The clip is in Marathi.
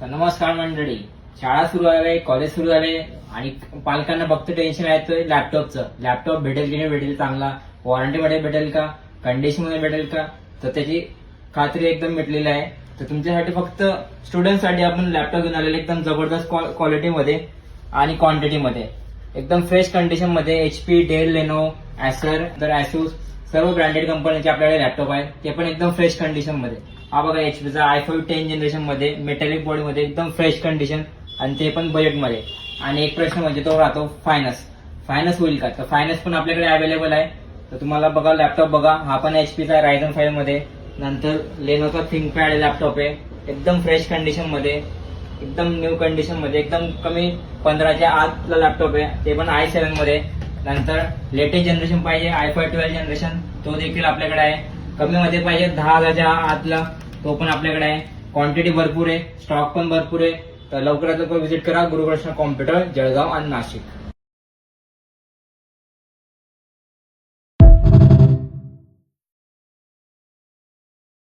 तर नमस्कार मंडळी. शाळा सुरू झाले, कॉलेज सुरू झाले आणि पालकांना फक्त टेन्शन आहे लॅपटॉपचं. लॅपटॉप भेटेल की नाही भेटेल, चांगला वॉरंटी मध्ये भेटेल का, कंडिशन मध्ये भेटेल का, तर त्याची खात्री एकदम भेटलेली आहे. तर तुमच्यासाठी फक्त स्टुडंटसाठी आपण लॅपटॉप घेऊन आलेले एकदम जबरदस्त क्वालिटीमध्ये आणि क्वांटिटीमध्ये, एकदम फ्रेश कंडिशन मध्ये. HP, डेल, लेनो, ॲसर, तर ॲसूस सर्व ब्रँडेड कंपनीचे आपल्याकडे लॅपटॉप आहेत, ते पण एकदम फ्रेश कंडिशन मध्ये. हा बघा HPचा i5 10 जनरेशन मध्ये मेटॅलिक बॉडी मध्ये एकदम फ्रेश कंडिशन आणि ते पण बजेट मध्ये. आणि एक प्रश्न म्हणजे तो राहतो फायनान्स होईल का, तर फायनान्स पण आपल्याकडे अवेलेबल आहे. तर तुम्हाला बघा लॅपटॉप बघा, हा पण HPचा Ryzen 5 मध्ये. नंतर लेनोचा थिंकपॅड लॅपटॉप आहे, एकदम फ्रेश कंडिशन मध्ये, एकदम न्यू कंडिशन मध्ये, एकदम कमी 15च्या आतला लॅपटॉप आहे, ते पण i7 मध्ये. नंतर लेटेस्ट जनरेशन पाहिजे i5 12 जनरेशन, तो देखील आपल्याकडे आहे. कमी मध्ये पाहिजे 10,000च्या आतला, तो पण आपल्याकडे आहे. क्वांटिटी भरपूर आहे, स्टॉक पण भरपूर आहे. तर लवकरात लवकर व्हिजिट करा गुरुकृष्ण कॉम्प्युटर, जळगाव आणि नाशिक.